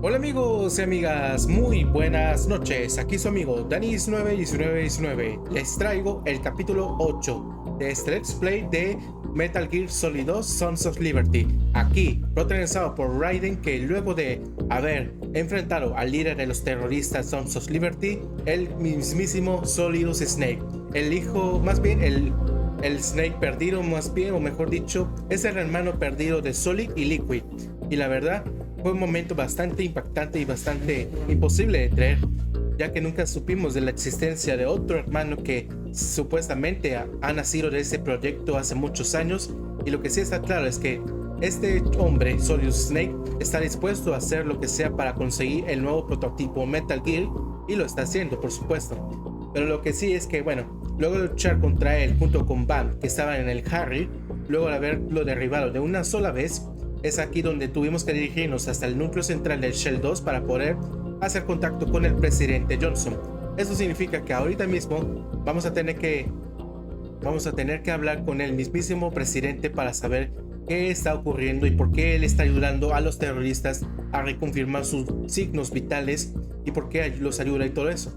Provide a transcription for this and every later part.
Hola amigos y amigas, muy buenas noches. Aquí su amigo Danis91919. Les traigo el capítulo 8 de este Let's Play de Metal Gear Solid 2 Sons of Liberty. Aquí, protagonizado por Raiden, que luego de haber enfrentado al líder de los terroristas Sons of Liberty, el mismísimo Solidus Snake. El hijo, más bien el Snake perdido, más bien, o mejor dicho, es el hermano perdido de Solid y Liquid. Y la verdad, fue un momento bastante impactante y bastante imposible de creer, ya que nunca supimos de la existencia de otro hermano que supuestamente ha nacido de ese proyecto hace muchos años. Y lo que sí está claro es que este hombre, Solidus Snake, está dispuesto a hacer lo que sea para conseguir el nuevo prototipo Metal Gear, y lo está haciendo, por supuesto. Pero lo que sí es que, bueno, luego de luchar contra él junto con Bam, que estaban en el Harrier, luego de haberlo derribado de una sola vez, es aquí donde tuvimos que dirigirnos hasta el núcleo central del Shell 2 para poder hacer contacto con el Presidente Johnson. Eso significa que ahorita mismo vamos a tener que hablar con el mismísimo presidente para saber qué está ocurriendo y por qué él está ayudando a los terroristas a reconfirmar sus signos vitales y por qué los ayuda y todo eso.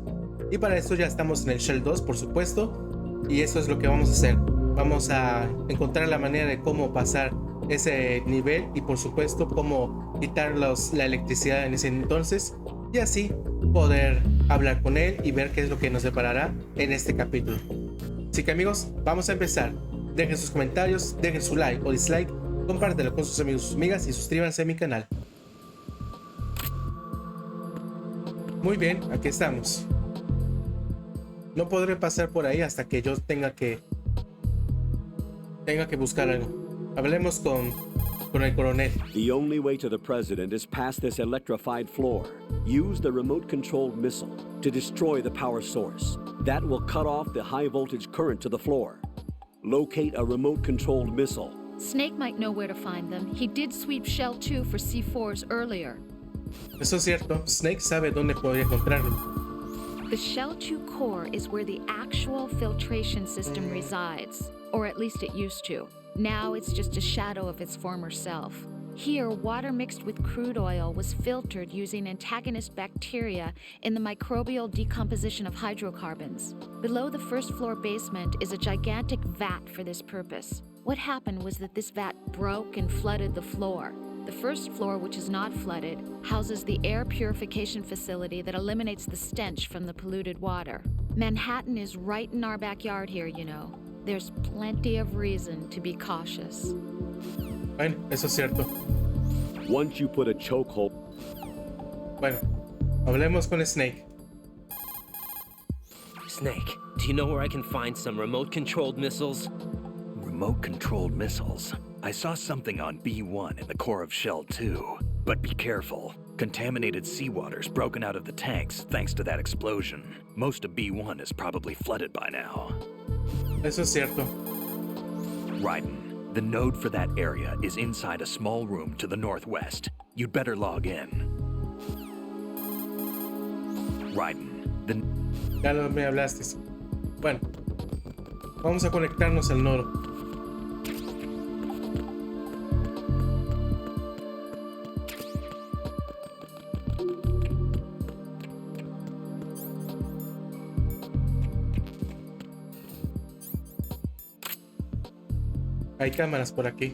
Y para esto ya estamos en el Shell 2, por supuesto, y eso es lo que vamos a hacer. Vamos a encontrar la manera de cómo pasar ese nivel y por supuesto cómo quitar la electricidad en ese entonces, y así poder hablar con él y ver qué es lo que nos deparará en este capítulo. Así que amigos, vamos a empezar. Dejen sus comentarios, dejen su like o dislike, compártelo con sus amigos y sus amigas y suscríbanse a mi canal. Muy bien, aquí estamos. No podré pasar por ahí hasta que yo tenga que buscar algo. Hablemos con el coronel. The only way to the president is past this electrified floor. Use the remote-controlled missile to destroy the power source. That will cut off the high-voltage current to the floor. Locate a remote-controlled missile. Snake might know where to find them. He did sweep Shell 2 for C4s earlier. Eso es cierto, Snake sabe dónde podría encontrarlo. The Shell 2 core is where the actual filtration system resides, or at least it used to. Now it's just a shadow of its former self. Here, water mixed with crude oil was filtered using antagonist bacteria in the microbial decomposition of hydrocarbons. Below the first floor basement is a gigantic vat for this purpose. What happened was that this vat broke and flooded the floor. The first floor, which is not flooded, houses the air purification facility that eliminates the stench from the polluted water. Manhattan is right in our backyard here, you know. There's plenty of reason to be cautious. Bueno, eso es cierto. Once you put a chokehold... Bueno, hablemos con Snake. Snake, do you know where I can find some remote-controlled missiles? Remote-controlled missiles? I saw something on B1 in the core of Shell 2. But be careful. Contaminated seawater's broken out of the tanks thanks to that explosion. Most of B1 is probably flooded by now. Eso es cierto. Raiden, the node for that area is inside a small room to the northwest. You'd better log in. Raiden, Ya me hablaste. Bueno, vamos a conectarnos al nodo. Hay cámaras por aquí.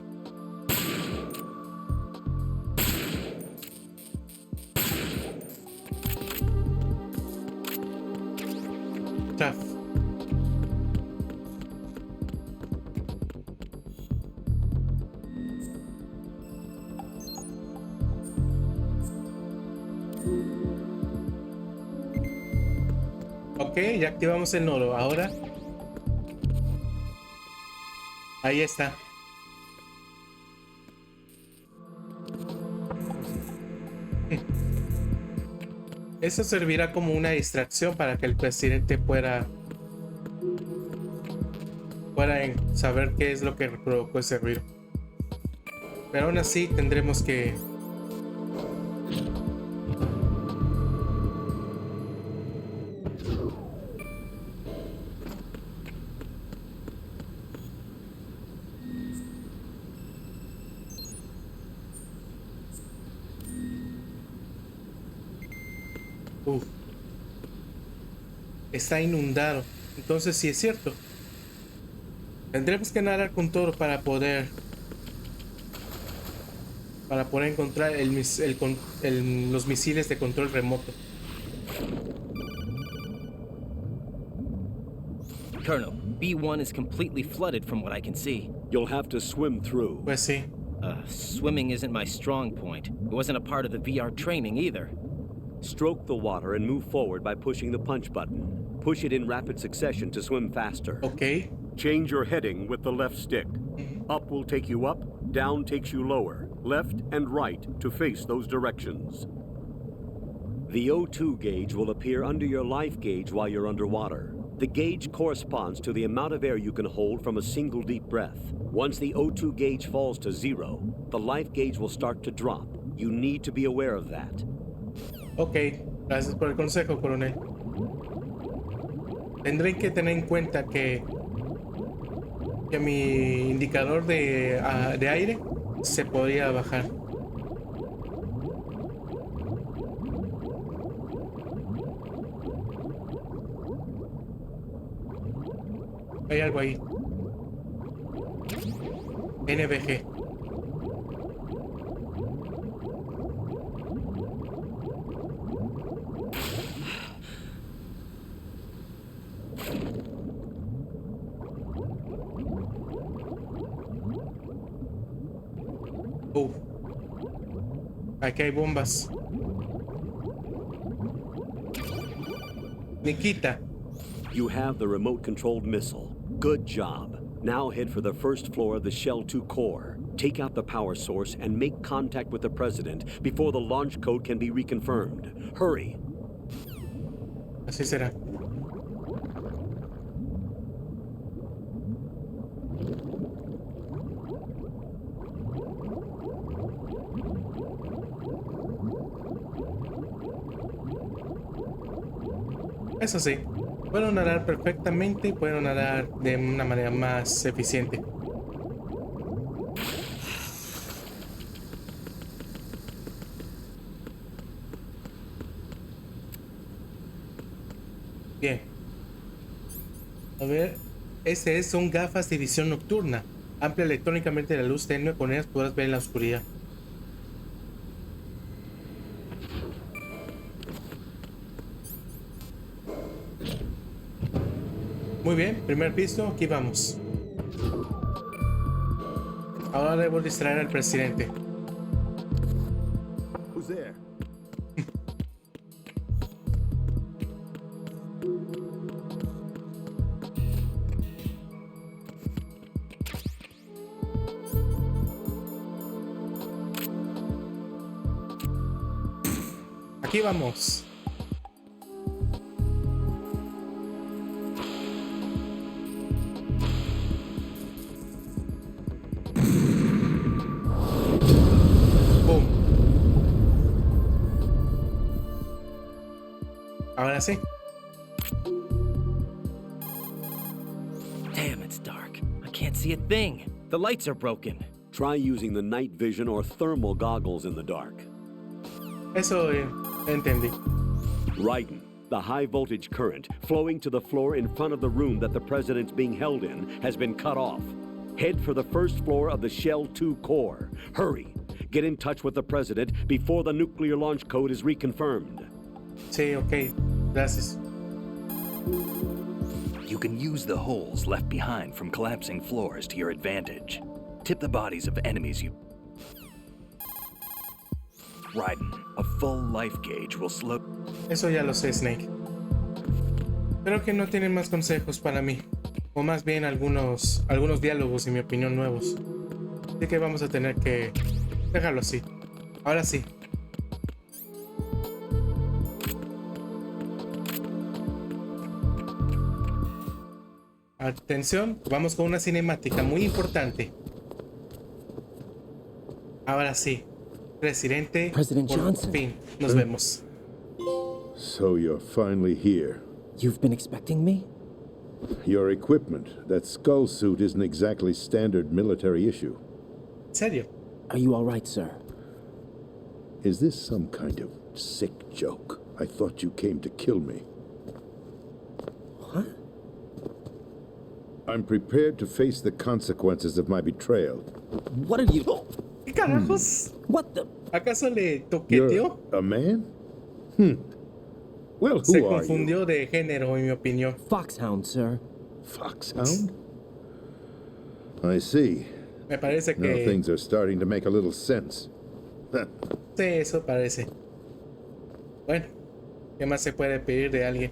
Chaf. Ok, ya activamos el nodo. Ahora ahí está. Eso servirá como una distracción para que el presidente pueda saber qué es lo que provocó ese ruido. Pero aún así tendremos que... Uf. Está inundado. Entonces sí es cierto. Tendremos que nadar con todo para poder encontrar los misiles de control remoto. Colonel, B1 is completely flooded from what I can see. You'll have to swim through. Pues sí. Swimming isn't my strong point. It wasn't a part of the VR training either. Stroke the water and move forward by pushing the punch button. Push it in rapid succession to swim faster. Ok. Change your heading with the left stick. Up will take you up, down takes you lower, left and right to face those directions. The O2 gauge will appear under your life gauge while you're underwater. The gauge corresponds to the amount of air you can hold from a single deep breath. Once the O2 gauge falls to 0, the life gauge will start to drop. You need to be aware of that. Ok, gracias por el consejo, coronel. Tendré que tener en cuenta que mi indicador de aire se podría bajar. Hay algo ahí. NVG. Aquí hay bombas. Nikita. You have the remote-controlled missile. Good job. Now head for the first floor of the Shell 2 core. Take out the power source and make contact with the President before the launch code can be reconfirmed. Hurry. Así será. Eso sí, puedo nadar perfectamente y puedo nadar de una manera más eficiente. Bien. A ver, son gafas de visión nocturna. Amplia electrónicamente la luz tenue, con ellas podrás ver en la oscuridad. Muy bien, primer piso, aquí vamos. Ahora debo distraer al presidente. Who's there? Aquí vamos. Ahora sí. Damn, it's dark. I can't see a thing. The lights are broken. Try using the night vision or thermal goggles in the dark. Eso entendí. Raiden, the high voltage current flowing to the floor in front of the room that the President's being held in has been cut off. Head for the first floor of the Shell 2 core. Hurry. Get in touch with the President before the nuclear launch code is reconfirmed. Sí, ok. Gracias. You can use the holes left behind from collapsing floors to your advantage. Tip the bodies of enemies you... Raiden, a full life gauge will slow... Eso ya lo sé, Snake. Creo que no tienen más consejos para mí. O más bien algunos diálogos, en mi opinión, nuevos. Así que vamos a tener que dejarlo así. Ahora sí. Atención, vamos con una cinemática muy importante. Ahora sí, Presidente Johnson. Fin, nos vemos. So you're finally here. You've been expecting me? Your equipment, that skull suit isn't exactly standard military issue. ¿En serio? Are you all right, sir? Is this some kind of sick joke? I thought you came to kill me. What? I'm prepared to face the consequences of my betrayal. What are you... ¿Qué carajos? What the... ¿Acaso le You're toqueteó? a man? Well, Se who are confundió you? de género, en mi opinión. Foxhound, sir. Foxhound? I see. Me parece Now que... things are starting to make a little sense. Sí, eso parece. Bueno, ¿qué más se puede pedir de alguien?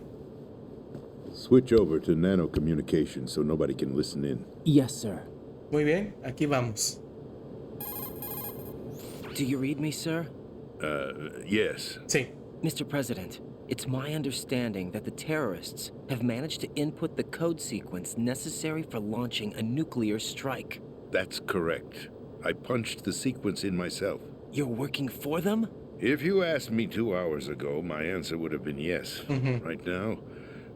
Switch over to nano communication so nobody can listen in. Yes, sir. Muy bien, aquí vamos. Do you read me, sir? Yes. Sí. Mr. President, it's my understanding that the terrorists have managed to input the code sequence necessary for launching a nuclear strike. That's correct. I punched the sequence in myself. You're working for them? If you asked me 2 hours ago, my answer would have been yes. Mhm. Right now,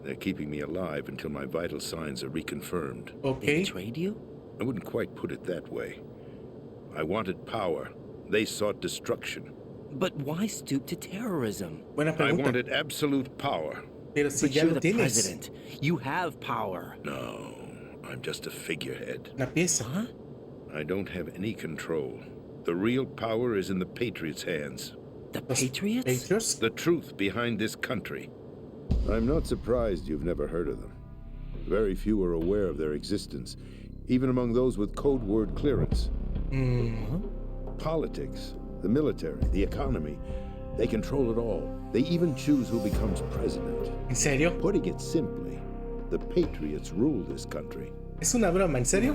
they're keeping me alive until my vital signs are reconfirmed. They Ok. betrayed you? I wouldn't quite put it that way. I wanted power. They sought destruction. But why stoop to terrorism? Buena I pregunta. wanted absolute power. Pero si But ya you're lo the tienes. president. You have power. No, I'm just a figurehead. Una pieza. Huh? I don't have any control. The real power is in the Patriots' hands. The Los Patriots? Patriots. The truth behind this country. I'm not surprised you've never heard of them. Very few are aware of their existence, even among those with code word clearance. Politics, the military, the economy, they control it all. They even choose who becomes president. ¿En serio? Putting it simply, the Patriots rule this country. ¿Es una broma? ¿En serio?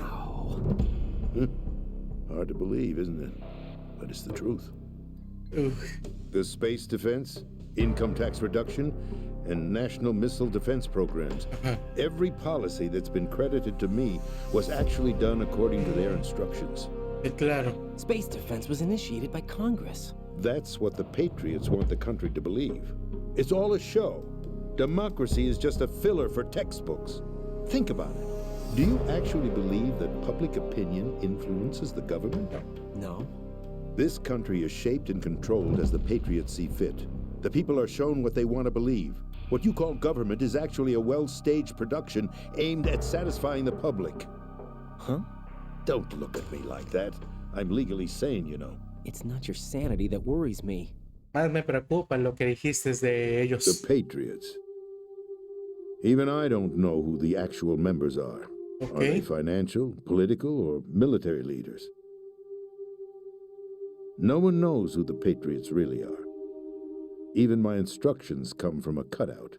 Hard to believe, isn't it? But it's the truth. Ugh. The space defense, income tax reduction, and national missile defense programs. Every policy that's been credited to me was actually done according to their instructions. Claro. Space defense was initiated by Congress. That's what the Patriots want the country to believe. It's all a show. Democracy is just a filler for textbooks. Think about it. Do you actually believe that public opinion influences the government? No. This country is shaped and controlled as the Patriots see fit. The people are shown what they want to believe. What you call government is actually a well-staged production aimed at satisfying the public. Huh? Don't look at me like that. I'm legally sane, you know. It's not your sanity that worries me. Más me preocupa lo que dijiste de ellos. The Patriots. Even I don't know who the actual members are. Are they Okay. financial, political, or military leaders? No one knows who the Patriots really are. Even my instructions come from a cutout.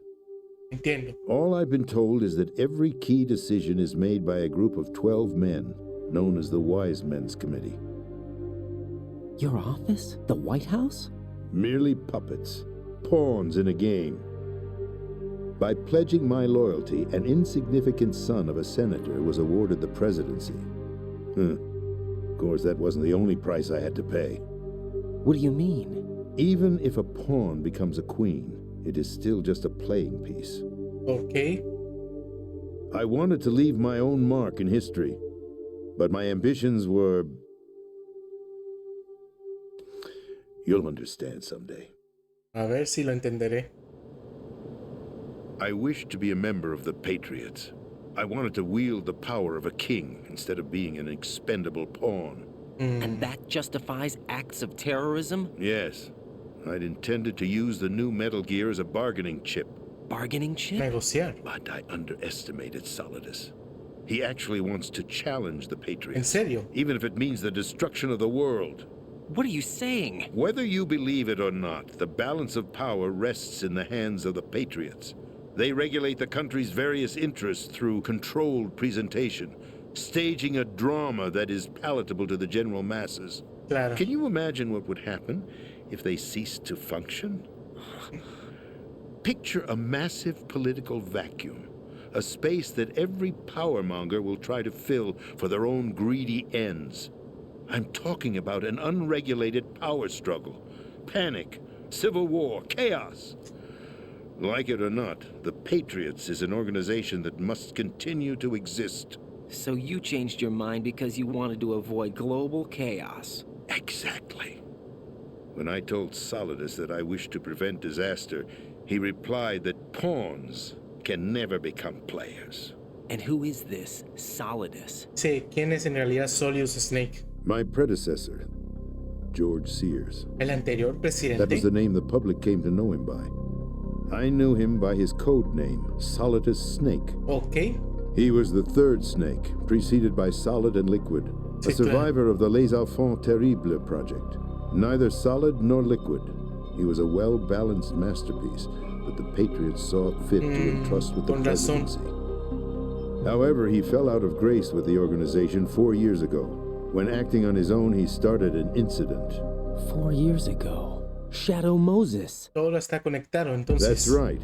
Entiendo. All I've been told is that every key decision is made by a group of 12 men, known as the Wise Men's Committee. Your office? The White House? Merely puppets, pawns in a game. By pledging my loyalty, an insignificant son of a senator was awarded the presidency. Of course, that wasn't the only price I had to pay. What do you mean? Even if a pawn becomes a queen, it is still just a playing piece. Ok. I wanted to leave my own mark in history, but my ambitions were... You'll understand someday. A ver si lo entenderé. I wished to be a member of the Patriots. I wanted to wield the power of a king instead of being an expendable pawn. And that justifies acts of terrorism? Yes, I'd intended to use the new Metal Gear as a bargaining chip, Bargaining chip? Negociar. but I underestimated Solidus. He actually wants to challenge the ¿En Patriots, serio? even if it means the destruction of the world. What are you saying? Whether you believe it or not, the balance of power rests in the hands of the Patriots. They regulate the country's various interests through controlled presentation, staging a drama that is palatable to the general masses. Claro. Can you imagine what would happen if they ceased to function? Picture a massive political vacuum, a space that every powermonger will try to fill for their own greedy ends. I'm talking about an unregulated power struggle, panic, civil war, chaos. Like it or not, the Patriots is an organization that must continue to exist. So you changed your mind because you wanted to avoid global chaos. Exactly. When I told Solidus that I wished to prevent disaster, He replied that pawns can never become players. And who is this Solidus? Sí, ¿quién es en realidad Solidus Snake? My predecessor, George Sears. El anterior That was presidente. the name the public came to know him by. I knew him by his code name, Solidus Snake. Ok. He was the third snake, preceded by Solid and Liquid, a Sí, survivor of the Les Enfants Terribles project. Neither solid nor liquid, he was a well-balanced masterpiece that the Patriots saw fit to entrust with the con razón. presidency. However, he fell out of grace with the organization 4 years ago. When acting on his own, he started an incident. 4 years ago. Shadow Moses. Todo está conectado, entonces. That's right.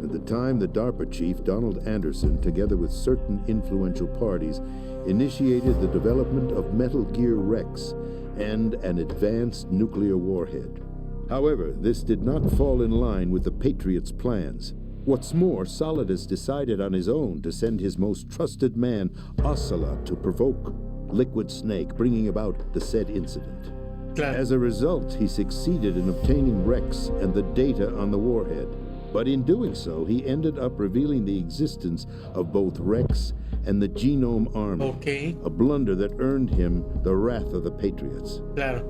At the time, the DARPA chief, Donald Anderson, together with certain influential parties, initiated the development of Metal Gear Rex and an advanced nuclear warhead. However, this did not fall in line with the Patriots' plans. What's more, Solidus decided on his own to send his most trusted man, Ocelot, to provoke Liquid Snake, bringing about the said incident. Claro. As a result, he succeeded in obtaining Rex and the data on the warhead. But in doing so, he ended up revealing the existence of both Rex and the Genome Army, Ok, a blunder that earned him the wrath of the Patriots. claro.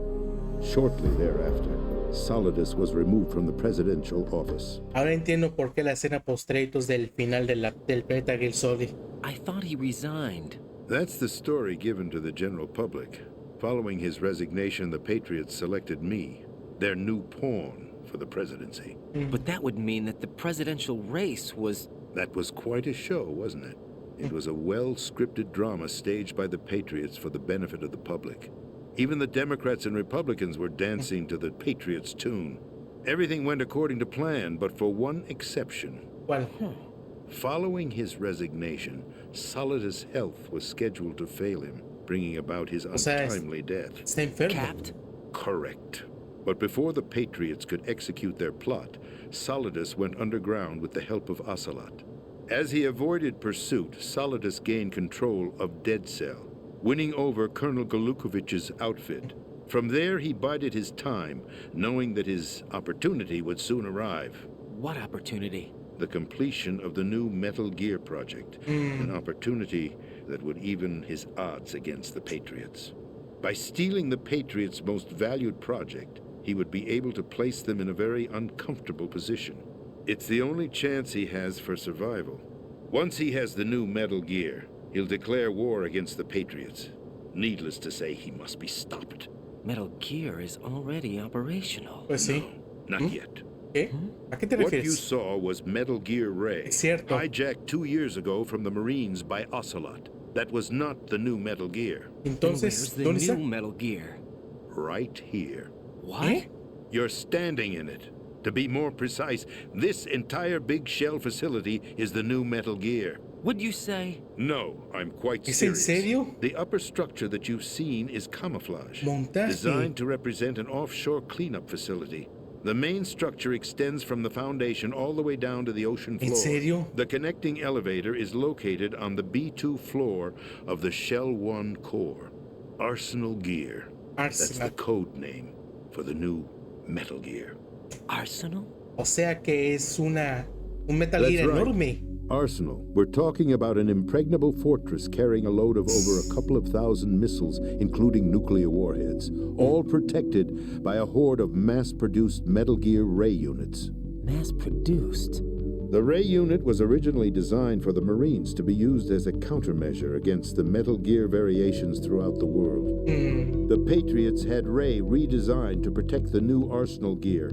Shortly thereafter, Solidus was removed from the presidential office. Ahora entiendo por qué la escena post-créditos del final del Metal Gear Solid. I thought he resigned. That's the story given to the general public. Following his resignation, the Patriots selected me, their new pawn, for the presidency. But that would mean that the presidential race was... That was quite a show, wasn't it? It was a well-scripted drama staged by the Patriots for the benefit of the public. Even the Democrats and Republicans were dancing to the Patriots' tune. Everything went according to plan, but for one exception. ¿Cuál? Following his resignation, Solidus' health was scheduled to fail him, bringing about his sea, untimely death. Está enfermo. capped? Correct. But before the Patriots could execute their plot, Solidus went underground with the help of Ocelot. As he avoided pursuit, Solidus gained control of Dead Cell, winning over Colonel Golukovich's outfit. From there, he bided his time, knowing that his opportunity would soon arrive. What opportunity? The completion of the new Metal Gear project, an opportunity that would even his odds against the Patriots. By stealing the Patriots' most valued project, he would be able to place them in a very uncomfortable position. It's the only chance he has for survival. Once he has the new Metal Gear, he'll declare war against the Patriots. Needless to say, he must be stopped. Metal Gear is already operational. Pues sí. Not yet. ¿Qué? ¿A qué te What you refieres? saw was Metal Gear Ray, Es cierto. hijacked 2 years ago from the Marines by Ocelot. That was not the new Metal Gear. Then Entonces, where's the ¿dónde new está? Metal Gear? Right here. What? ¿Eh? You're standing in it. To be more precise, this entire big shell facility is the new Metal Gear. Would you say? No, I'm quite ¿Es en serious. serio? The upper structure that you've seen is camouflage, Montaje. designed to represent an offshore cleanup facility. The main structure extends from the foundation all the way down to the ocean floor. ¿En serio? The connecting elevator is located on the B2 floor of the Shell 1 core. Arsenal Gear. That's the Arsenal. code name for the new Metal Gear. Arsenal? O sea que es un Metal That's Gear right. enorme. Arsenal. We're talking about an impregnable fortress carrying a load of over a couple of thousand missiles, including nuclear warheads, all protected by a horde of mass-produced Metal Gear Ray units. Mass-produced? The Ray unit was originally designed for the Marines to be used as a countermeasure against the Metal Gear variations throughout the world. The Patriots had Ray redesigned to protect the new Arsenal Gear.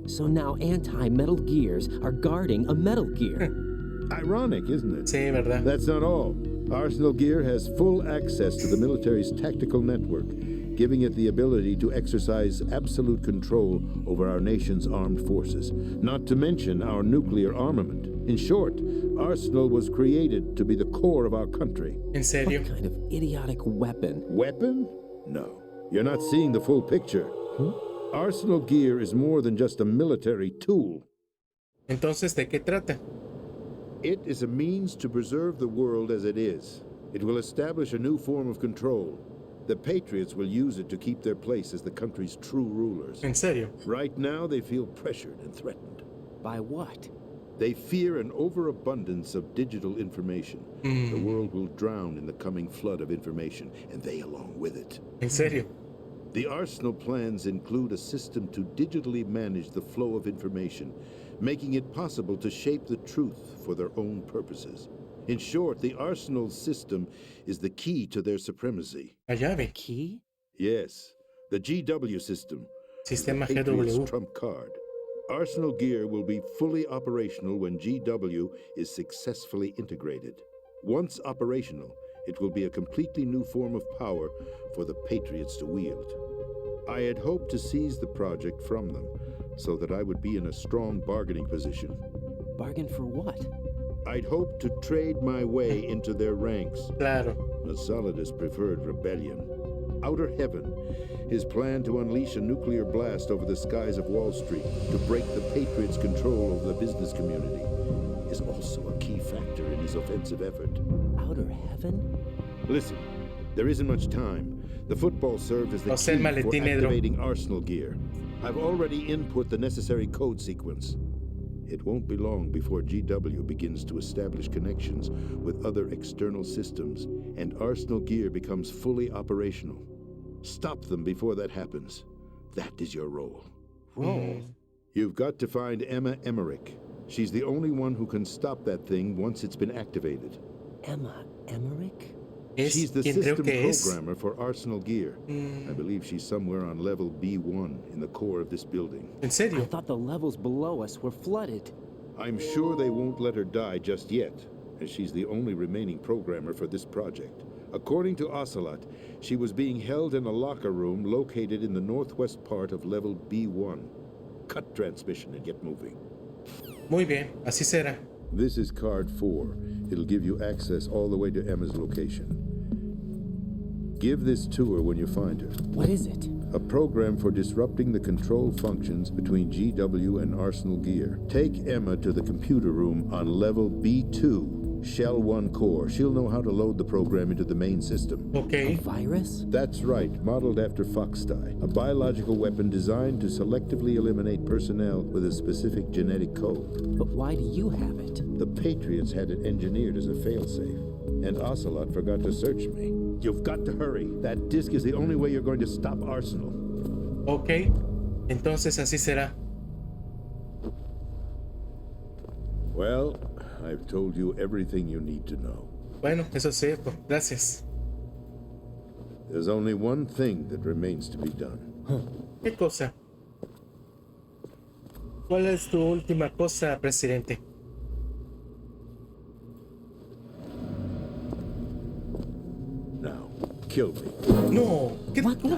So now anti-Metal Gears are guarding a Metal Gear. Ironic, isn't it? Sí, ¿verdad? That's not all. Arsenal Gear has full access to the military's tactical network, giving it the ability to exercise absolute control over our nation's armed forces, not to mention our nuclear armament. In short, Arsenal was created to be the core of our country. ¿En serio? What kind of idiotic weapon? Weapon? No. You're not seeing the full picture. Arsenal Gear is more than just a military tool. Entonces, ¿de qué trata? It is a means to preserve the world as it is. It will establish a new form of control. The Patriots will use it to keep their place as the country's true rulers. ¿En serio? Right now, they feel pressured and threatened. By what? They fear an overabundance of digital information. The world will drown in the coming flood of information, and they along with it. ¿En serio? The arsenal plans include a system to digitally manage the flow of information, making it possible to shape the truth for their own purposes. In short, the arsenal system is the key to their supremacy. La llave. Key? Yes, the GW system. Sistema the Patriot's GW. trump card. Arsenal gear will be fully operational when GW is successfully integrated. Once operational, it will be a completely new form of power for the Patriots to wield. I had hoped to seize the project from them, so that I would be in a strong bargaining position. Bargain for what? I'd hoped to trade my way into their ranks. Claro. The Solidus preferred rebellion. Outer Heaven, his plan to unleash a nuclear blast over the skies of Wall Street to break the Patriots' control over the business community, is also a key factor in his offensive effort. Outer Heaven? Listen, there isn't much time. The football served as the No sé el key for maletín negro. activating Arsenal gear. I've already input the necessary code sequence. It won't be long before GW begins to establish connections with other external systems, and Arsenal gear becomes fully operational. Stop them before that happens. That is your role. Role? You've got to find Emma Emmerich. She's the only one who can stop that thing once it's been activated. Emma Emmerich? She's the quien creo system que es. programmer for Arsenal gear. I believe she's somewhere on level B1 in the core of this building. ¿En I serio? thought the levels below us were flooded. I'm sure they won't let her die just yet, as she's the only remaining programmer for this project. According to Ocelot, she was being held in a locker room located in the northwest part of level B1. Cut transmission and get moving. Muy bien, así será. This is card 4. It'll give you access all the way to Emma's location. Give this to her when you find her. What is it? A program for disrupting the control functions between GW and Arsenal gear. Take Emma to the computer room on level B2, Shell 1 core. She'll know how to load the program into the main system. Ok. Virus? That's right, modeled after Foxdie, a biological weapon designed to selectively eliminate personnel with a specific genetic code. But why do you have it? The Patriots had it engineered as a failsafe, and Ocelot forgot to search me. You've got to hurry. That disk is the only way you're going to stop Arsenal. Ok. Entonces así será. Well, I've told you everything you need to know. Bueno, eso es cierto. Gracias. There's only one thing that remains to be done. ¿Qué cosa? ¿Cuál es tu última cosa, presidente? Now, kill me. No. ¿Qué? What the?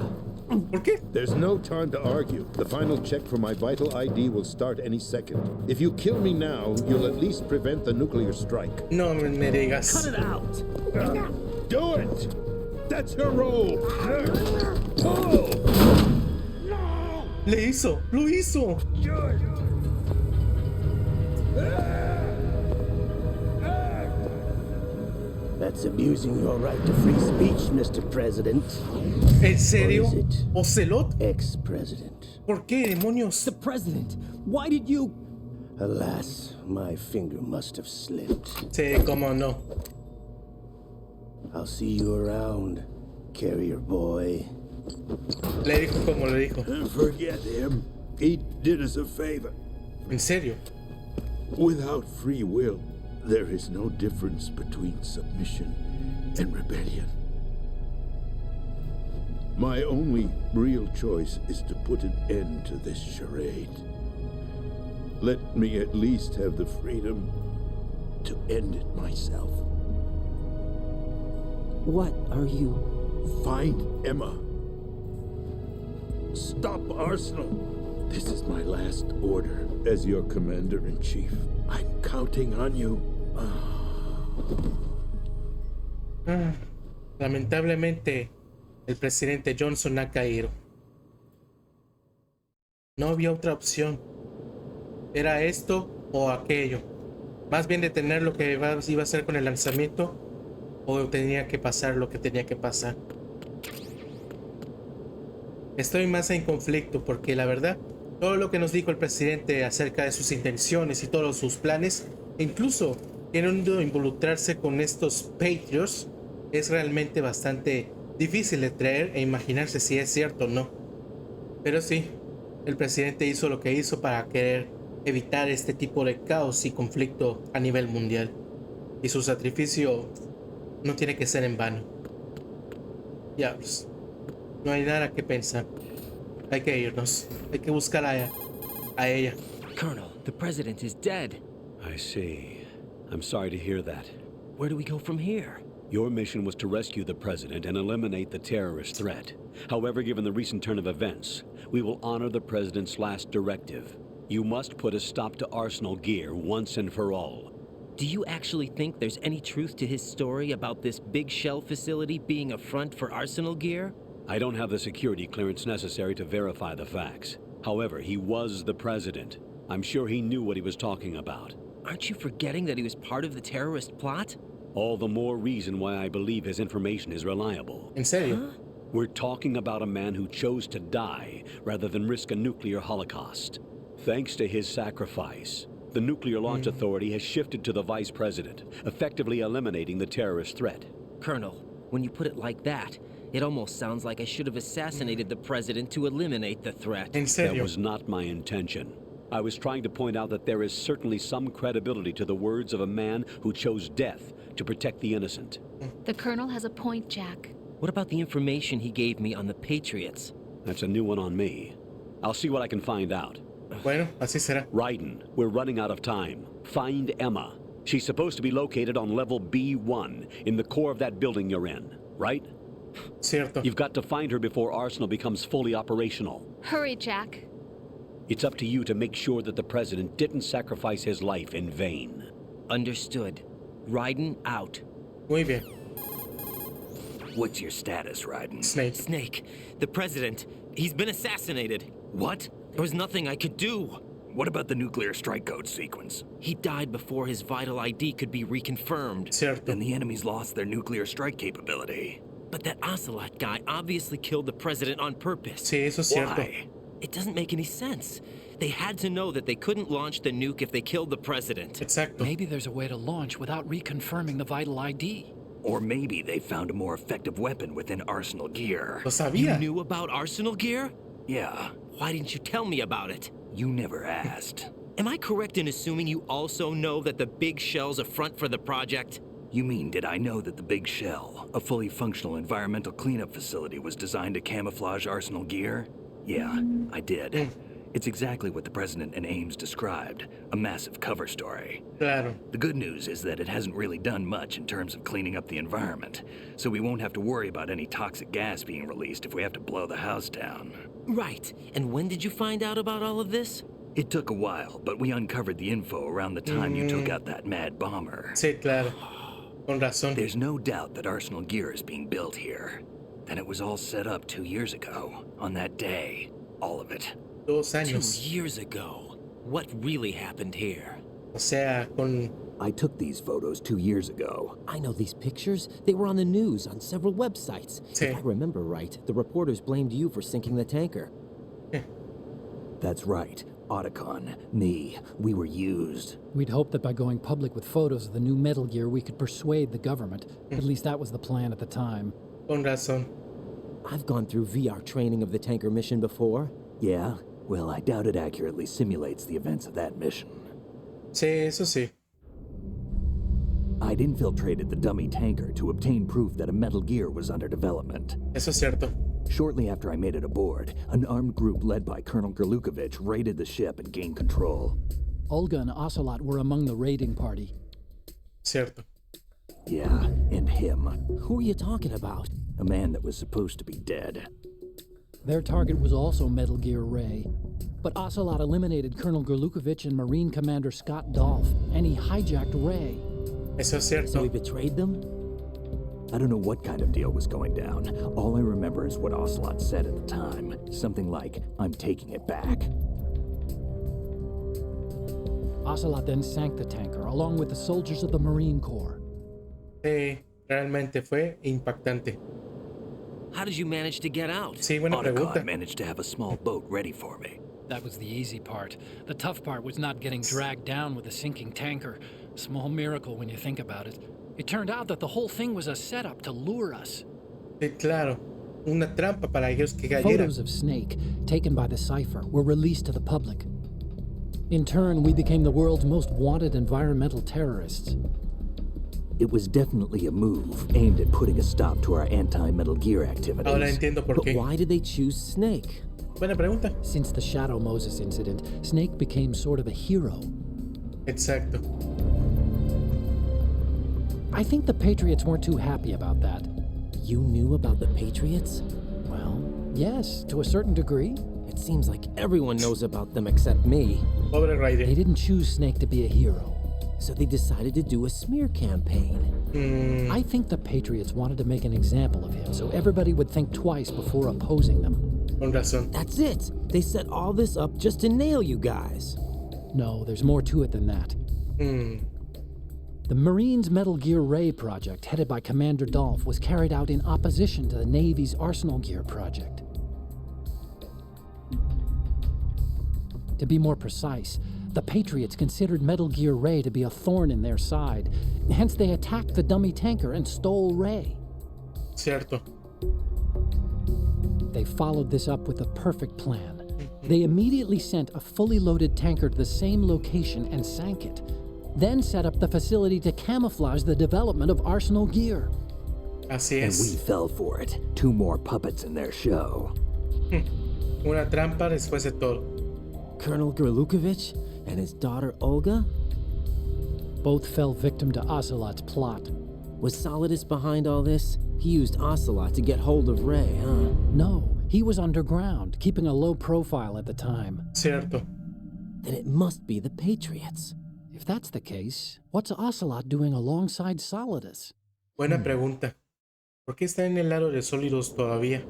¿Por qué? There's no time to argue. The final check for my vital ID will start any second. If you kill me now, you'll at least prevent the nuclear strike. No me digas. Cut it out! Do it! That's her role! Pull! Le hizo, lo hizo. That's abusing your right to free speech, Mr. President. ¿En serio? Or is it? ¿Ocelot? Ex-President. ¿Por qué, demonios? The president! Why did you... Alas, my finger must have slipped. Sí, cómo no. I'll see you around, carrier boy. Le dijo como le dijo. Forget him. He did us a favor. ¿En serio? Without free will, there is no difference between submission and rebellion. My only real choice is to put an end to this charade. Let me at least have the freedom to end it myself. What are you... Find Emma. Stop Arsenal. This is my last order as your commander-in-chief. I'm counting on you. Lamentablemente, el presidente Johnson ha caído. No había otra opción. Era esto o aquello. Más bien detener lo que iba a hacer con el lanzamiento, o tenía que pasar lo que tenía que pasar. Estoy más en conflicto porque la verdad Todo lo que nos dijo el presidente acerca de sus intenciones y todos sus planes, incluso queriendo involucrarse con estos Patriots, es realmente bastante difícil de creer e imaginarse si es cierto o no. Pero sí, el presidente hizo lo que hizo para querer evitar este tipo de caos y conflicto a nivel mundial. Y su sacrificio no tiene que ser en vano. Diablos, no hay nada que pensar. Hay que irnos. Hay que buscar a ella. Colonel, the president is dead. I see. I'm sorry to hear that. Where do we go from here? Your mission was to rescue the president and eliminate the terrorist threat. However, given the recent turn of events, we will honor the president's last directive. You must put a stop to Arsenal Gear once and for all. Do you actually think there's any truth to his story about this big shell facility being a front for Arsenal Gear? I don't have the security clearance necessary to verify the facts. However, he was the president. I'm sure he knew what he was talking about. Aren't you forgetting that he was part of the terrorist plot? All the more reason why I believe his information is reliable. ¿En serio? Huh? We're talking about a man who chose to die rather than risk a nuclear holocaust. Thanks to his sacrifice, the Nuclear Launch Authority has shifted to the vice president, effectively eliminating the terrorist threat. Colonel, when you put it like that, it almost sounds like I should have assassinated the president to eliminate the threat. ¿En That serio? was not my intention. I was trying to point out that there is certainly some credibility to the words of a man who chose death to protect the innocent. The Colonel has a point, Jack. What about the information he gave me on the Patriots? That's a new one on me. I'll see what I can find out. Bueno, así será. Raiden, we're running out of time. Find Emma. She's supposed to be located on level B1 in the core of that building you're in, right? Cierto. You've got to find her before Arsenal becomes fully operational. Hurry, Jack. It's up to you to make sure that the president didn't sacrifice his life in vain. Understood. Raiden out. Muy bien. What's your status, Raiden? Snake. Snake, the president, he's been assassinated. What? There was nothing I could do. What about the nuclear strike code sequence? He died before his vital ID could be reconfirmed. Cierto. Then the enemy's lost their nuclear strike capability. But that Ocelot guy obviously killed the president on purpose. Sí, eso es cierto. Why? It doesn't make any sense. They had to know that they couldn't launch the nuke if they killed the president. Exacto. Maybe there's a way to launch without reconfirming the vital ID. Or maybe they found a more effective weapon within Arsenal Gear. Lo You sabía. knew about Arsenal Gear? Yeah, Why didn't you tell me about it? you never asked. Am I correct in assuming you also know that the big shell's a front for the project? You mean, did I know that the Big Shell, a fully functional environmental cleanup facility, was designed to camouflage Arsenal Gear? Yeah, I did. It's exactly what the President and Ames described, a massive cover story. Claro. The good news is that it hasn't really done much in terms of cleaning up the environment, so we won't have to worry about any toxic gas being released if we have to blow the house down. Right. And when did you find out about all of this? It took a while, but we uncovered the info around the time you took out that mad bomber. Sí, claro. Con razón. There's no doubt that Arsenal Gear is being built here. Then it was all set up 2 years ago, on that day. All of it. 2 2 años. years ago. What really happened here? O sea, con... I took these photos 2 years ago. I know these pictures. They were on the news on several websites. Sí. If I remember right, the reporters blamed you for sinking the tanker. That's right. Otacon, me, we were used. We'd hoped that by going public with photos of the new Metal Gear, we could persuade the government. At least that was the plan at the time. Con razón. I've gone through VR training of the tanker mission before. Yeah? Well, I doubt it accurately simulates the events of that mission. Sí, eso sí. I'd infiltrated the dummy tanker to obtain proof that a Metal Gear was under development. Eso es cierto. Shortly after I made it aboard, an armed group led by Colonel Gerlukovich raided the ship and gained control. Olga and Ocelot were among the raiding party. Cierto. Yeah, and him. Who are you talking about? A man that was supposed to be dead. Their target was also Metal Gear Ray. But Ocelot eliminated Colonel Gerlukovich and Marine Commander Scott Dolph, and he hijacked Ray. Eso es So cierto. he betrayed them? I don't know what kind of deal was going down. All I remember is what Ocelot said at the time. Something like, I'm taking it back. Ocelot then sank the tanker, along with the soldiers of the Marine Corps. Sí, realmente fue impactante. How did you manage to get out? Sí, buena Otacon pregunta. managed to have a small boat ready for me. That was the easy part. The tough part was not getting dragged down with a sinking tanker. Small miracle when you think about it. It turned out that the whole thing was a setup to lure us. Sí, claro. Una trampa para ellos que cayeran. Photos of Snake, taken by the Cypher, were released to the public. In turn, we became the world's most wanted environmental terrorists. It was definitely a move aimed at putting a stop to our anti-Metal Gear activities. Ahora entiendo por qué. But why did they choose Snake? Buena pregunta. Since the Shadow Moses incident, Snake became sort of a hero. Exacto. I think the Patriots weren't too happy about that. You knew about the Patriots? Well, yes, to a certain degree. It seems like everyone knows about them except me. Pobre Raiden. They didn't choose Snake to be a hero. So they decided to do a smear campaign. I think the Patriots wanted to make an example of him so everybody would think twice before opposing them. Con razón. That's it. They set all this up just to nail you guys. No, there's more to it than that. The Marines' Metal Gear Ray project, headed by Commander Dolph, was carried out in opposition to the Navy's Arsenal Gear project. To be more precise, the Patriots considered Metal Gear Ray to be a thorn in their side. Hence, they attacked the dummy tanker and stole Ray. Cierto. They followed this up with a perfect plan. They immediately sent a fully loaded tanker to the same location and sank it. Then set up the facility to camouflage the development of Arsenal Gear. Así And es. we fell for it. 2 more puppets in their show. Una trampa después de todo. Colonel Gerlukovich and his daughter Olga? Both fell victim to Ocelot's plot. Was Solidus behind all this? He used Ocelot to get hold of Ray, huh? No, he was underground, keeping a low profile at the time. Cierto. Then it must be the Patriots. If that's the case, what's Ocelot doing alongside Solidus? Buena pregunta. ¿Por qué está en el lado de Solidus todavía?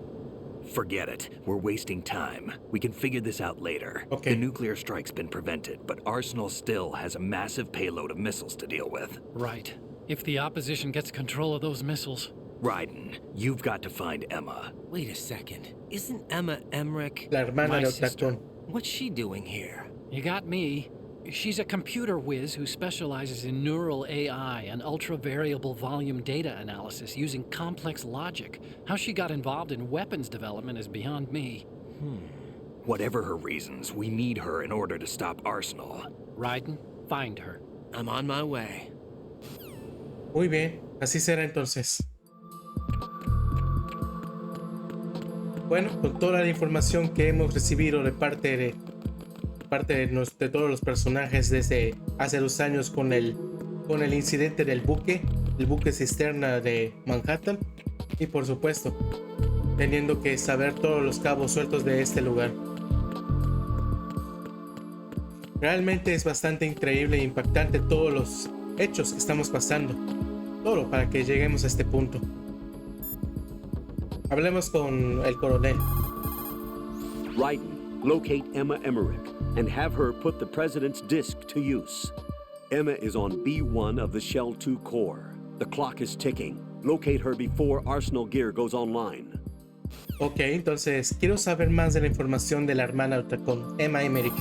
Forget it. We're wasting time. We can figure this out later. Okay. The nuclear strike's been prevented, but Arsenal still has a massive payload of missiles to deal with. Right. If the opposition gets control of those missiles. Raiden, you've got to find Emma. Wait a second. Isn't Emma Emmerich La hermana my del sister? tacón. What's she doing here? You got me. She's a computer whiz who specializes in neural AI and ultra-variable volume data analysis using complex logic. How she got involved in weapons development is beyond me. Whatever her reasons, we need her in order to stop Arsenal. Raiden, find her. I'm on my way. Muy bien, así será entonces. Bueno, con toda la información que hemos recibido de parte de todos los personajes desde hace 2 años con el incidente del buque, el buque cisterna de Manhattan, y por supuesto, teniendo que saber todos los cabos sueltos de este lugar. Realmente es bastante increíble e impactante todos los hechos que estamos pasando, todo para que lleguemos a este punto. Hablemos con el coronel. Raiden, locate Emma Emmerich and have her put the President's disc to use. Emma is on B1 of the Shell 2 core. The clock is ticking. Locate her before Arsenal Gear goes online. Ok, entonces quiero saber más de la información de la hermana con Emma Emmerich.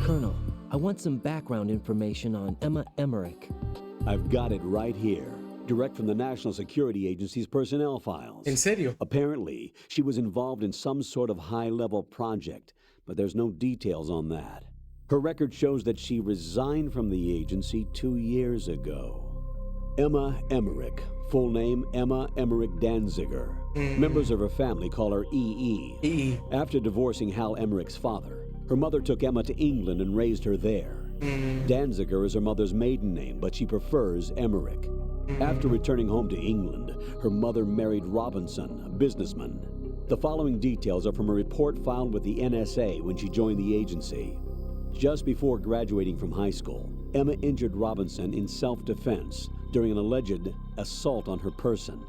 Colonel, I want some background information on Emma Emmerich. I've got it right here. Direct from the National Security Agency's personnel files. ¿En serio? Apparently, she was involved in some sort of high-level project, but there's no details on that. Her record shows that she resigned from the agency 2 years ago. Emma Emmerich, full name Emma Emmerich Danziger. Members of her family call her EE. EE. After divorcing Hal Emmerich's father, her mother took Emma to England and raised her there. Danziger is her mother's maiden name, but she prefers Emmerich. After returning home to England, her mother married Robinson, a businessman. The following details are from a report filed with the NSA when she joined the agency. Just before graduating from high school, Emma injured Robinson in self-defense during an alleged assault on her person.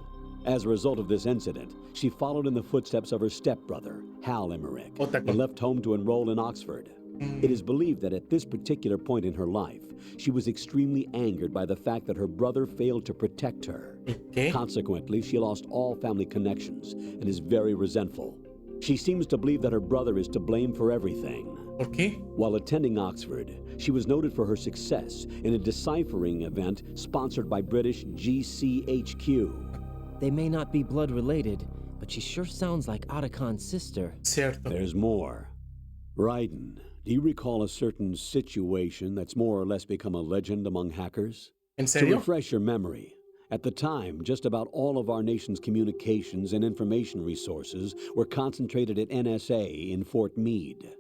As a result of this incident, she followed in the footsteps of her stepbrother, Hal Emmerich, and left home to enroll in Oxford. It is believed that at this particular point in her life, she was extremely angered by the fact that her brother failed to protect her. Okay. Consequently, she lost all family connections and is very resentful. She seems to believe that her brother is to blame for everything. ¿Por qué? While attending Oxford, she was noted for her success in a deciphering event sponsored by British GCHQ. They may not be blood related, but she sure sounds like Otacon's sister. Cierto. There's more. Raiden, do you recall a certain situation that's more or less become a legend among hackers? ¿En To serio? refresh your memory, at the time, just about all of our nation's communications and information resources were concentrated at NSA in Fort Meade.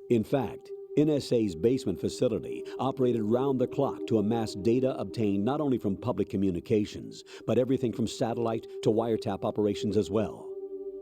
In fact, NSA's basement facility operated round the clock to amass data obtained not only from public communications, but everything from satellite to wiretap operations as well.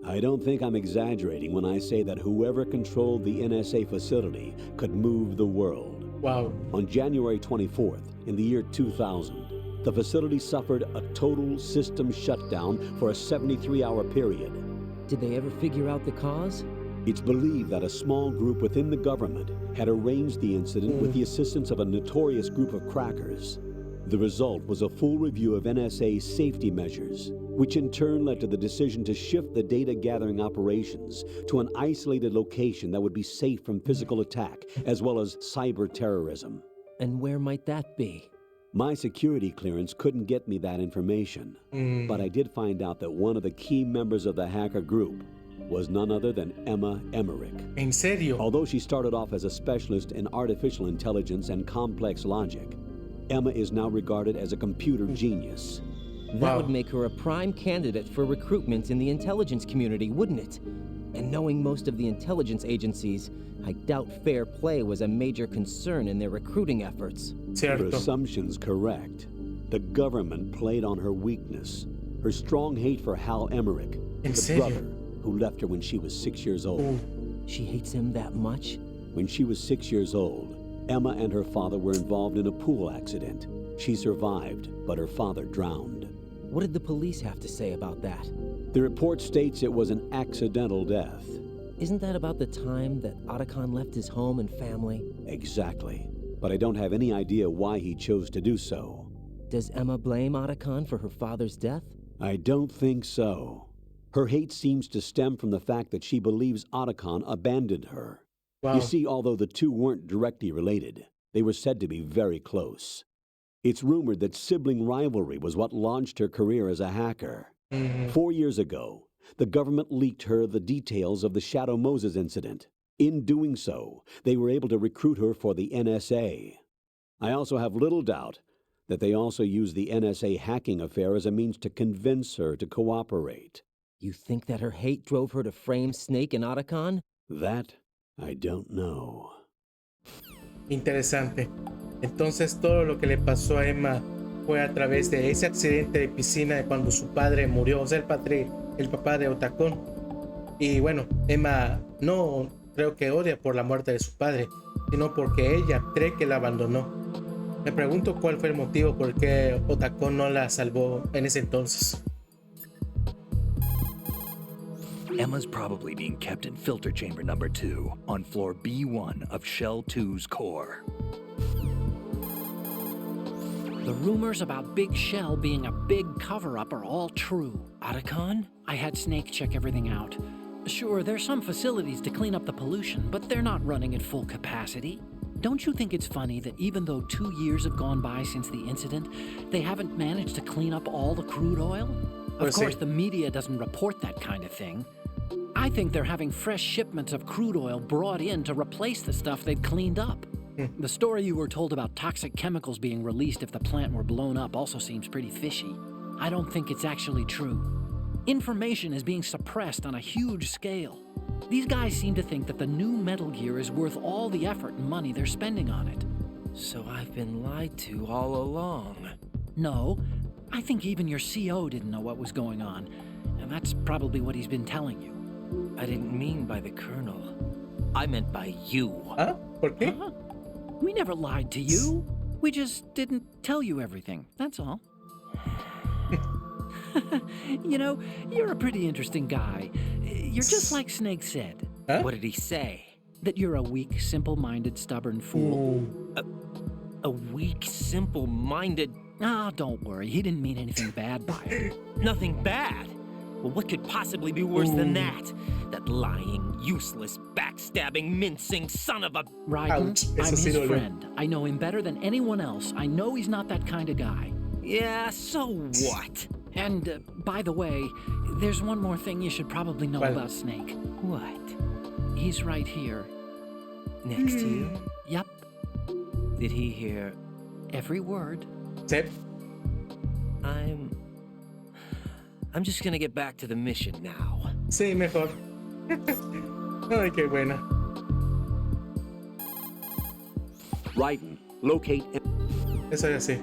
I don't think I'm exaggerating when I say that whoever controlled the NSA facility could move the world. Wow. On January 24th, in the year 2000, the facility suffered a total system shutdown for a 73-hour period. Did they ever figure out the cause? It's believed that a small group within the government had arranged the incident with the assistance of a notorious group of crackers. The result was a full review of NSA's safety measures, which in turn led to the decision to shift the data-gathering operations to an isolated location that would be safe from physical attack, as well as cyber terrorism. And where might that be? My security clearance couldn't get me that information, but I did find out that one of the key members of the hacker group was none other than Emma Emmerich. ¿En serio? Although she started off as a specialist in artificial intelligence and complex logic, Emma is now regarded as a computer genius. That would make her a prime candidate for recruitment in the intelligence community, wouldn't it? And knowing most of the intelligence agencies, I doubt fair play was a major concern in their recruiting efforts. Her Cierto. assumption's correct. The government played on her weakness, her strong hate for Hal Emmerich, ¿En the serio? brother who left her when she was 6 years old. She hates him that much? When she was 6 years old, Emma and her father were involved in a pool accident. She survived, but her father drowned. What did the police have to say about that? The report states it was an accidental death. Isn't that about the time that Otacon left his home and family? Exactly. But I don't have any idea why he chose to do so. Does Emma blame Otacon for her father's death? I don't think so. Her hate seems to stem from the fact that she believes Otacon abandoned her. Wow. You see, although the two weren't directly related, they were said to be very close. It's rumored that sibling rivalry was what launched her career as a hacker. 4 years ago, the government leaked her the details of the Shadow Moses incident. In doing so, they were able to recruit her for the NSA. I also have little doubt that they also used the NSA hacking affair as a means to convince her to cooperate. You think that her hate drove her to frame Snake and Otacon? That, I don't know. Interesante. Entonces todo lo que le pasó a Emma fue a través de ese accidente de piscina de cuando su padre murió, o sea, el papá de Otacon. Y bueno, Emma no creo que odia por la muerte de su padre, sino porque ella cree que la abandonó. Me pregunto cuál fue el motivo por qué Otacon no la salvó en ese entonces. Emma's probably being kept in filter chamber number 2 on floor B1 of Shell 2's core. The rumors about Big Shell being a big cover-up are all true. Otacon? I had Snake check everything out. Sure, there's some facilities to clean up the pollution, but they're not running at full capacity. Don't you think it's funny that even though 2 years have gone by since the incident, they haven't managed to clean up all the crude oil? Of course, the media doesn't report that kind of thing. I think they're having fresh shipments of crude oil brought in to replace the stuff they've cleaned up. The story you were told about toxic chemicals being released if the plant were blown up also seems pretty fishy. I don't think it's actually true. Information is being suppressed on a huge scale. These guys seem to think that the new Metal Gear is worth all the effort and money they're spending on it. So I've been lied to all along. No, I think even your CO didn't know what was going on, and that's probably what he's been telling you. I didn't mean by the Colonel. I meant by you. ¿Ah? ¿Por qué? Huh? We never lied to you. We just didn't tell you everything, that's all. You know, you're a pretty interesting guy. You're just like Snake said. Huh? What did he say? That you're a weak, simple-minded, stubborn fool. A weak, simple-minded... Ah, don't worry. He didn't mean anything bad by it. Nothing bad. Well, what could possibly be worse than that? That lying, useless, backstabbing, mincing son of a... Raiden, Ouch, I'm eso sí his dolió. friend. I know him better than anyone else. I know he's not that kind of guy. Yeah, so what? And, by the way, there's one more thing you should probably know Well. about Snake. What? He's right here. Next to you? Yep, Did he hear... every word. Sí. I'm just gonna get back to the mission now. Sí, mejor. Ay, qué buena. Raiden, locate... Eso ya sí.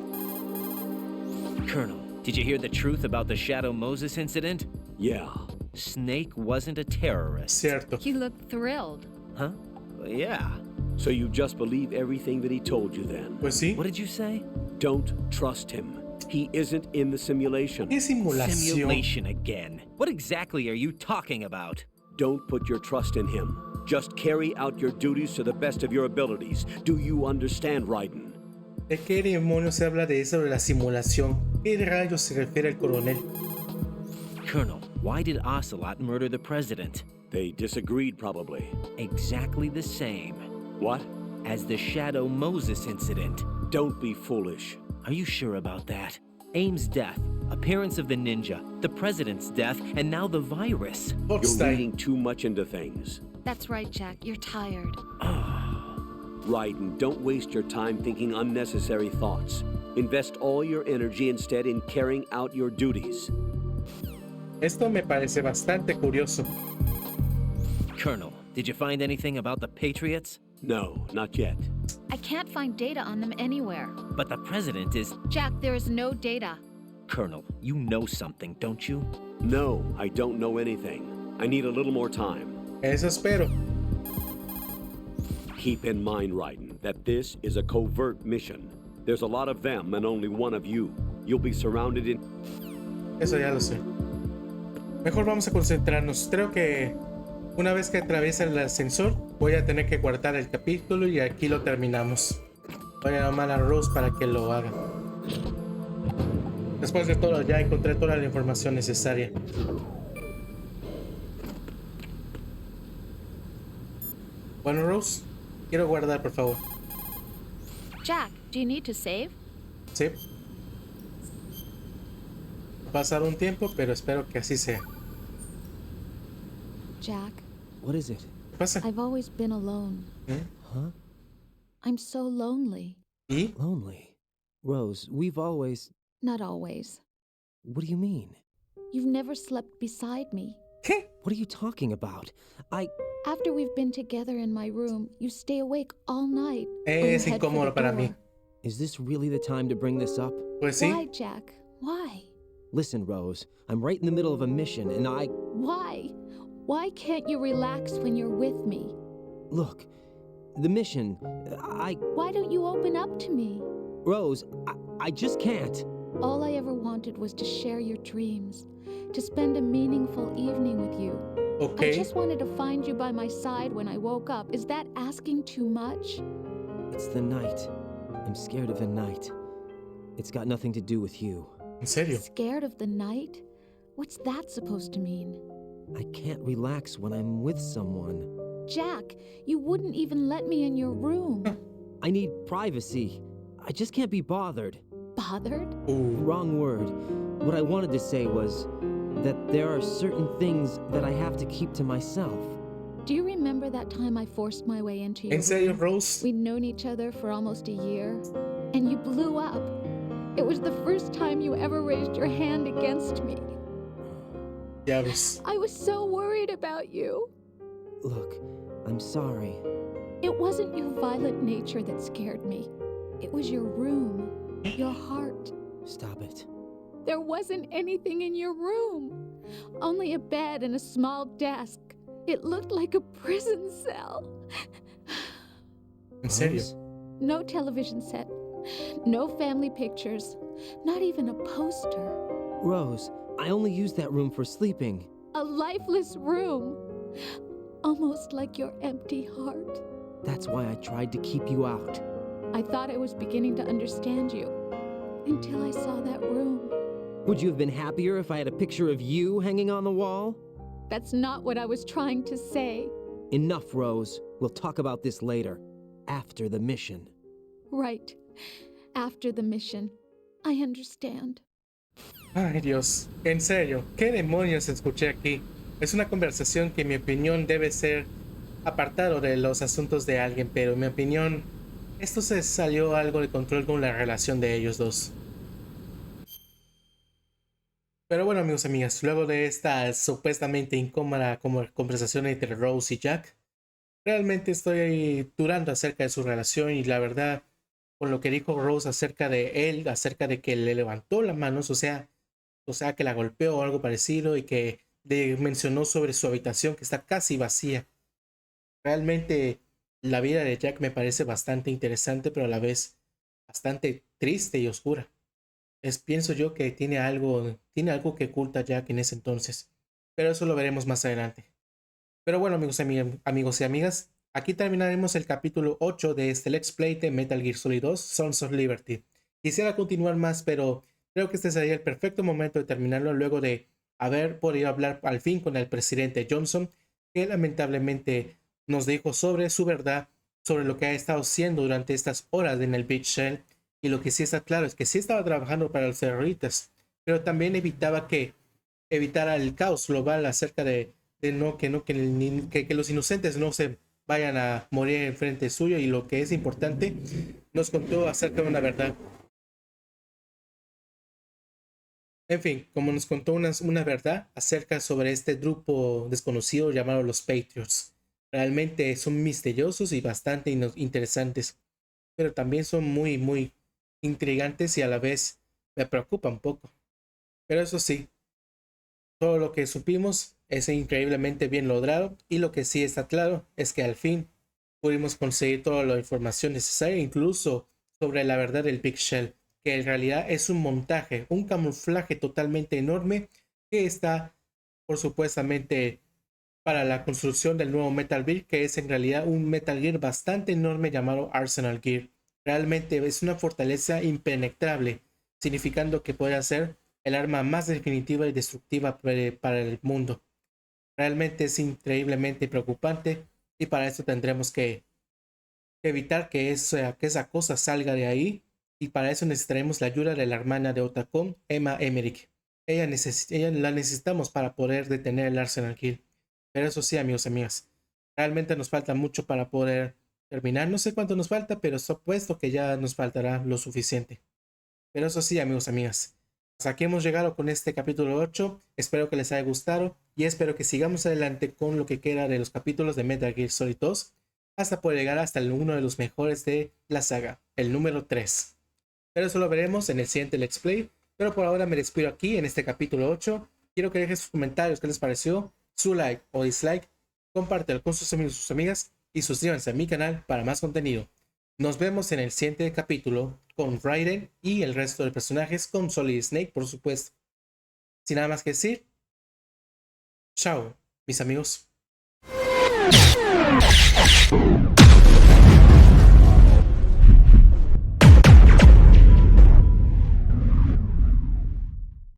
Colonel, did you hear the truth about the Shadow Moses incident? Yeah. Snake wasn't a terrorist. Cierto. You look thrilled. Huh? Well, yeah. So you just believe everything that he told you then? Pues sí. What did you say? Don't trust him. He isn't in the simulation. ¿Qué simulación? Simulation again. What exactly are you talking about? Don't put your trust in him. Just carry out your duties to the best of your abilities. Do you understand, Raiden? ¿De qué demonios se habla de eso de la simulación? ¿Qué rayos se refiere el coronel? Colonel, why did Ocelot murder the president? They disagreed, probably. Exactly the same What? as the Shadow Moses incident. Don't be foolish. Are you sure about that? Aim's death, appearance of the ninja, the president's death, and now the virus. You're Boxstein. reading too much into things. That's right, Jack. You're tired. Raiden, don't waste your time thinking unnecessary thoughts. Invest all your energy instead in carrying out your duties. Esto me parece bastante curioso. Colonel, did you find anything about the Patriots? No, not yet. I can't find data on them anywhere. But the president is... Jack, there is no data. Colonel, you know something, don't you? No, I don't know anything. I need a little more time. Eso espero. Keep in mind, Raiden, that this is a covert mission. There's a lot of them and only one of you. You'll be surrounded in... Eso ya lo sé. Mejor vamos a concentrarnos. Creo que una vez que atraviesa el ascensor, voy a tener que guardar el capítulo y aquí lo terminamos. Voy a llamar a Rose para que lo haga. Después de todo, ya encontré toda la información necesaria. Bueno, Rose, quiero guardar, por favor. Jack, do you need to save? Sí. Va a pasar un tiempo, pero espero que así sea. Jack, What is it? ¿Qué pasa? I've always been alone. ¿Eh? Huh? I'm so lonely. ¿Y? Lonely. Rose, we've always... Not always. What do you mean? You've never slept beside me. ¿Qué? What are you talking about? After we've been together in my room, you stay awake all night. or you Es head for incómodo the para door. mí. Is this really the time to bring this up? Pues sí. Why, Jack? Why? Listen, Rose, I'm right in the middle of a mission and Why? Why can't you relax when you're with me? Look, the mission, Why don't you open up to me? Rose, I just can't. All I ever wanted was to share your dreams, to spend a meaningful evening with you. I Ok. just wanted to find you by my side when I woke up. Is that asking too much? It's the night. I'm scared of the night. It's got nothing to do with you. ¿En serio? Scared of the night? What's that supposed to mean? I can't relax when I'm with someone. Jack, you wouldn't even let me in your room. I need privacy. I just can't be bothered. Bothered? Wrong word. What I wanted to say was that there are certain things that I have to keep to myself. Do you remember that time I forced my way into your ¿En serio, room? Rose? We'd known each other for almost a year, and you blew up. It was the first time you ever raised your hand against me. Diablos. I was so worried about you. Look, I'm sorry. It wasn't your violent nature that scared me. It was your room, your heart. Stop it. There wasn't anything in your room. Only a bed and a small desk. It looked like a prison cell. ¿En serio? Rose? No television set. No family pictures. Not even a poster. Rose, I only use that room for sleeping. A lifeless room. Almost like your empty heart. That's why I tried to keep you out. I thought I was beginning to understand you. Until I saw that room. Would you have been happier if I had a picture of you hanging on the wall? That's not what I was trying to say. Enough, Rose. We'll talk about this later. After the mission. Right. After the mission. I understand. Ay, Dios. En serio, ¿qué demonios escuché aquí? Es una conversación que en mi opinión debe ser apartado de los asuntos de alguien, pero en mi opinión esto se salió algo de control con la relación de ellos dos. Pero bueno, amigos y amigas, luego de esta supuestamente incómoda conversación entre Rose y Jack, realmente estoy dudando acerca de su relación y la verdad, con lo que dijo Rose acerca de él, acerca de que le levantó las manos, o sea que la golpeó o algo parecido y que mencionó sobre su habitación que está casi vacía. Realmente la vida de Jack me parece bastante interesante, pero a la vez bastante triste y oscura. Pienso yo que tiene algo que oculta Jack en ese entonces, pero eso lo veremos más adelante. Pero bueno, amigos y amigas, aquí terminaremos el capítulo 8 de este Let's Play de Metal Gear Solid 2 Sons of Liberty. Quisiera continuar más, pero creo que este sería el perfecto momento de terminarlo luego de haber podido hablar al fin con el presidente Johnson, que lamentablemente nos dijo sobre su verdad, sobre lo que ha estado haciendo durante estas horas en el Big Shell. Y lo que sí está claro es que sí estaba trabajando para los terroristas, pero también evitara el caos global acerca de que los inocentes no se vayan a morir en frente suyo. Y lo que es importante, nos contó acerca de una verdad. En fin, como nos contó una verdad acerca sobre este grupo desconocido llamado los Patriots. Realmente son misteriosos y bastante interesantes, pero también son muy intrigantes y a la vez me preocupa un poco. Pero eso sí, todo lo que supimos es increíblemente bien logrado y lo que sí está claro es que al fin pudimos conseguir toda la información necesaria, incluso sobre la verdad del Big Shell, que en realidad es un montaje, un camuflaje totalmente enorme que está por supuestamente para la construcción del nuevo Metal Gear, que es en realidad un Metal Gear bastante enorme llamado Arsenal Gear. Realmente es una fortaleza impenetrable, significando que puede ser el arma más definitiva y destructiva para el mundo. Realmente es increíblemente preocupante y para eso tendremos que evitar que esa cosa salga de ahí, y para eso necesitaremos la ayuda de la hermana de Otacon, Emma Emmerich. Ella la necesitamos para poder detener el Arsenal Gear. Pero eso sí, amigos y amigas, realmente nos falta mucho para poder terminar. No sé cuánto nos falta, pero supuesto que ya nos faltará lo suficiente. Pero eso sí, amigos y amigas, hasta aquí hemos llegado con este capítulo 8. Espero que les haya gustado y espero que sigamos adelante con lo que queda de los capítulos de Metal Gear Solid 2 hasta poder llegar hasta uno de los mejores de la saga, el número 3. Pero eso lo veremos en el siguiente Let's Play. Pero por ahora me despido aquí en este capítulo 8. Quiero que dejen sus comentarios, qué les pareció, su like o dislike, compártelo con sus amigos y sus amigas y suscríbanse a mi canal para más contenido. Nos vemos en el siguiente capítulo con Raiden y el resto de personajes, con Solid Snake por supuesto. Sin nada más que decir, chao mis amigos.